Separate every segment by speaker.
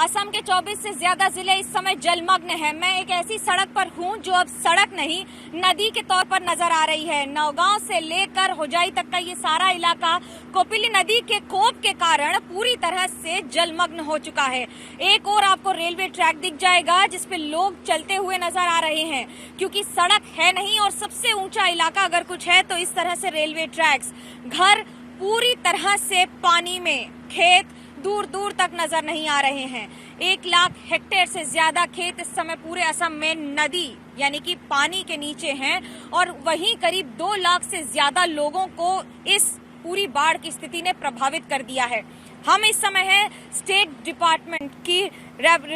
Speaker 1: असम के 24 से ज्यादा जिले इस समय जलमग्न हैं। मैं एक ऐसी सड़क पर हूं जो अब सड़क नहीं नदी के तौर पर नजर आ रही है। नौगांव से लेकर होजाई तक का ये सारा इलाका कोपिली नदी के कोप के कारण पूरी तरह से जलमग्न हो चुका है। एक और आपको रेलवे ट्रैक दिख जाएगा जिस पे लोग चलते हुए नजर आ रहे हैं, क्योंकि सड़क है नहीं और सबसे ऊंचा इलाका अगर कुछ है तो इस तरह से रेलवे ट्रैक्स। घर पूरी तरह से पानी में, खेत दूर दूर तक नजर नहीं आ रहे हैं। 1 लाख हेक्टेयर से ज्यादा खेत इस समय पूरे असम में नदी यानी कि पानी के नीचे हैं और वहीं करीब 2 लाख से ज्यादा लोगों को इस पूरी बाढ़ की स्थिति ने प्रभावित कर दिया है। हम इस समय है स्टेट डिपार्टमेंट की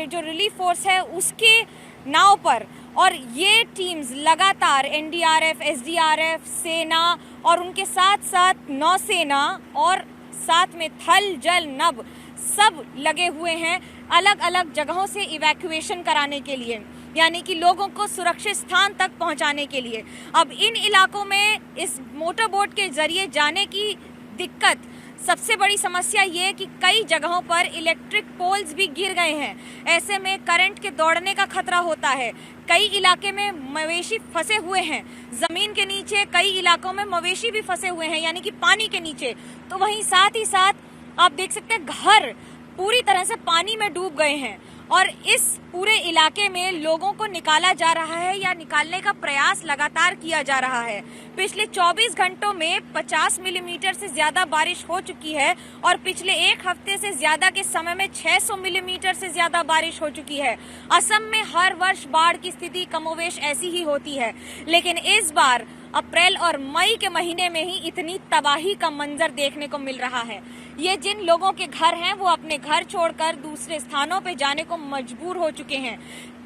Speaker 1: जो रिलीफ फोर्स है उसके नाव पर, और ये टीम्स लगातार एनडीआरएफ, एसडीआरएफ, सेना और उनके साथ साथ नौसेना और साथ में थल, जल, नभ सब लगे हुए हैं अलग अलग जगहों से इवैक्यूएशन कराने के लिए, यानी कि लोगों को सुरक्षित स्थान तक पहुंचाने के लिए। अब इन इलाकों में इस मोटर बोट के जरिए जाने की दिक्कत, सबसे बड़ी समस्या ये कि कई जगहों पर इलेक्ट्रिक पोल्स भी गिर गए हैं। ऐसे में करंट के दौड़ने का खतरा होता है। कई इलाके में मवेशी फंसे हुए हैं, जमीन के नीचे कई इलाकों में मवेशी भी फंसे हुए हैं, यानी कि पानी के नीचे। तो वहीं साथ ही साथ आप देख सकते हैं घर पूरी तरह से पानी में डूब गए हैं और इस पूरे इलाके में लोगों को निकाला जा रहा है या निकालने का प्रयास लगातार किया जा रहा है। पिछले 24 घंटों में 50 मिलीमीटर से ज्यादा बारिश हो चुकी है और पिछले 1 हफ्ते से ज्यादा के समय में 600 मिलीमीटर से ज्यादा बारिश हो चुकी है। असम में हर वर्ष बाढ़ की स्थिति कमोवेश ऐसी ही होती है, लेकिन इस बार अप्रैल और मई के महीने में ही इतनी तबाही का मंजर देखने को मिल रहा है। ये जिन लोगों के घर हैं वो अपने घर छोड़कर दूसरे स्थानों पे जाने को मजबूर हो चुके हैं।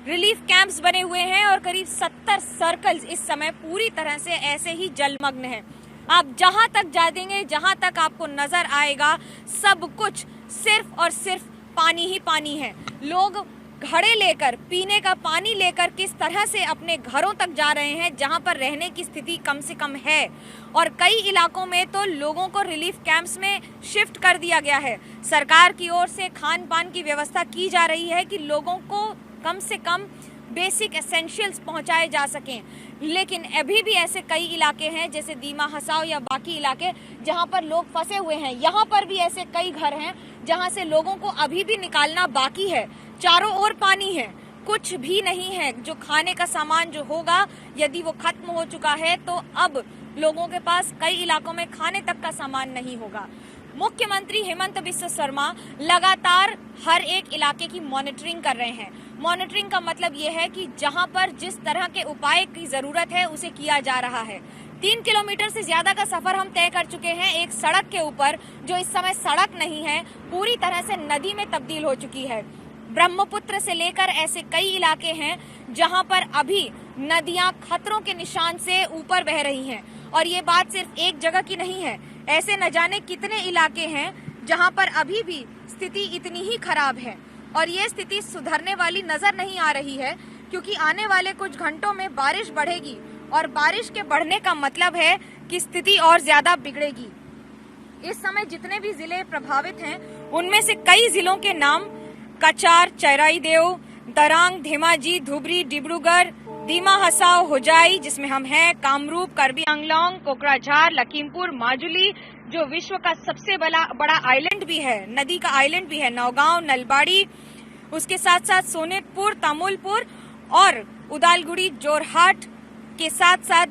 Speaker 1: रिलीफ कैंप्स बने हुए हैं और करीब 70 सर्कल्स इस समय पूरी तरह से ऐसे ही जलमग्न हैं। आप जहां तक जाएंगे, जहां तक आपको नजर आएगा, सब कुछ सिर्फ और सिर्फ पानी ही पानी है। लोग घड़े लेकर, पीने का पानी लेकर किस तरह से अपने घरों तक जा रहे हैं जहां पर रहने की स्थिति कम से कम है, और कई इलाकों में तो लोगों को रिलीफ कैंप्स में शिफ्ट कर दिया गया है। सरकार की ओर से खान पान की व्यवस्था की जा रही है कि लोगों को कम से कम बेसिक एसेंशियल्स पहुंचाए जा सकें, लेकिन अभी भी ऐसे कई इलाके हैं जैसे दीमा हसाओ या बाकी इलाके जहां पर लोग फंसे हुए हैं। यहाँ पर भी ऐसे कई घर हैं जहां से लोगों को अभी भी निकालना बाकी है। चारों ओर पानी है, कुछ भी नहीं है। जो खाने का सामान जो होगा, यदि वो खत्म हो चुका है तो अब लोगों के पास कई इलाकों में खाने तक का सामान नहीं होगा। मुख्यमंत्री हेमंत बिस्वा शर्मा लगातार हर एक इलाके की मॉनिटरिंग कर रहे हैं। मॉनिटरिंग का मतलब ये है कि जहां पर जिस तरह के उपाय की जरूरत है उसे किया जा रहा है। 3 किलोमीटर से ज्यादा का सफर हम तय कर चुके हैं एक सड़क के ऊपर, जो इस समय सड़क नहीं है, पूरी तरह से नदी में तब्दील हो चुकी है। ब्रह्मपुत्र से लेकर ऐसे कई इलाके हैं जहां पर अभी नदियां खतरों के निशान से ऊपर बह रही हैं, और ये बात सिर्फ एक जगह की नहीं है। ऐसे न जाने कितने इलाके हैं जहां पर अभी भी स्थिति इतनी ही खराब है, और ये स्थिति सुधरने वाली नजर नहीं आ रही है, क्योंकि आने वाले कुछ घंटों में बारिश बढ़ेगी और बारिश के बढ़ने का मतलब है कि स्थिति और ज्यादा बिगड़ेगी। इस समय जितने भी जिले प्रभावित हैं उनमें से कई जिलों के नाम कचार, चराईदेव, दरांग, धेमाजी, धुबरी, डिब्रूगढ़, दीमा हसाओ, होजाई जिसमें हम हैं, कामरूप, कार्बी आंगलोंग, कोकराझार, लखीमपुर, माजुली जो विश्व का सबसे बड़ा आइलैंड भी है, नदी का आइलैंड भी है, नौगांव, नलबाड़ी, उसके साथ साथ सोनितपुर, तमुलपुर और उदालगुड़ी, जोरहाट के साथ साथ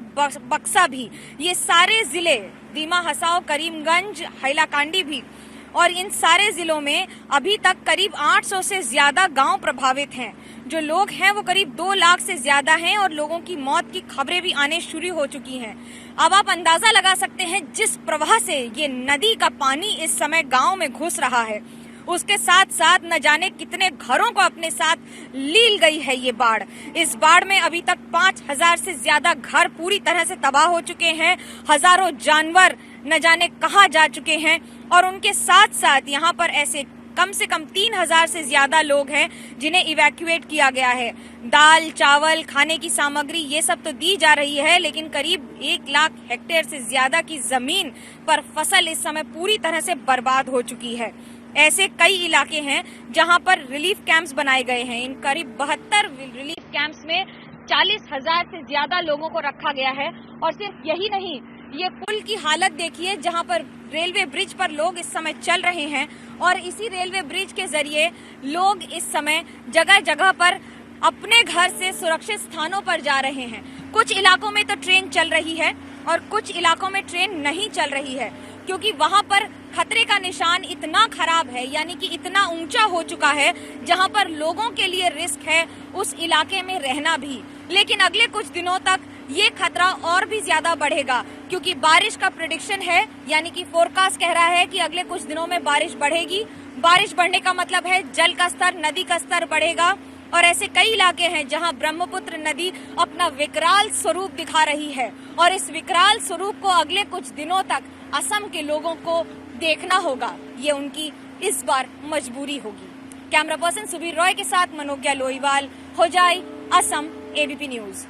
Speaker 1: बक्सा भी। ये सारे जिले, दीमा हसाओ, करीमगंज, हैलाकांडी भी, और इन सारे जिलों में अभी तक करीब 800 से ज्यादा गांव प्रभावित हैं। जो लोग हैं वो करीब 2 लाख से ज्यादा हैं और लोगों की मौत की खबरें भी आने शुरू हो चुकी हैं। अब आप अंदाजा लगा सकते हैं जिस प्रवाह से ये नदी का पानी इस समय गांव में घुस रहा है, उसके साथ साथ न जाने कितने घरों को अपने साथ लील गई है ये बाढ़। इस बाढ़ में अभी तक 5000 से ज्यादा घर पूरी तरह से तबाह हो चुके हैं। हजारों जानवर न जाने कहां जा चुके हैं, और उनके साथ साथ यहाँ पर ऐसे कम से कम 3000 से ज्यादा लोग हैं जिन्हें इवैक्यूएट किया गया है। दाल, चावल, खाने की सामग्री ये सब तो दी जा रही है, लेकिन करीब 1 लाख हेक्टेयर से ज्यादा की जमीन पर फसल इस समय पूरी तरह से बर्बाद हो चुकी है। ऐसे कई इलाके हैं जहां पर रिलीफ कैंप्स बनाए गए हैं। इन करीब 72 रिलीफ कैंप्स में 40,000 से ज्यादा लोगों को रखा गया है। और सिर्फ यही नहीं, ये पुल की हालत देखिए जहां पर रेलवे ब्रिज पर लोग इस समय चल रहे हैं और इसी रेलवे ब्रिज के जरिए लोग इस समय जगह जगह पर अपने घर से सुरक्षित स्थानों पर जा रहे हैं। कुछ इलाकों में तो ट्रेन चल रही है और कुछ इलाकों में ट्रेन नहीं चल रही है, क्योंकि वहां पर खतरे का निशान इतना खराब है, यानी कि इतना ऊंचा हो चुका है जहां पर लोगों के लिए रिस्क है उस इलाके में रहना भी। लेकिन अगले कुछ दिनों तक ये खतरा और भी ज्यादा बढ़ेगा, क्योंकि बारिश का प्रेडिक्शन है, यानी कि फोरकास्ट कह रहा है कि अगले कुछ दिनों में बारिश बढ़ेगी। बारिश बढ़ने का मतलब है जल का स्तर, नदी का स्तर बढ़ेगा। और ऐसे कई इलाके हैं जहां ब्रह्मपुत्र नदी अपना विकराल स्वरूप दिखा रही है और इस विकराल स्वरूप को अगले कुछ दिनों तक असम के लोगों को देखना होगा। ये उनकी इस बार मजबूरी होगी। कैमरा पर्सन सुबीर रॉय के साथ मनोज्ञा लोईवाल, होजाई, असम, एबीपी न्यूज।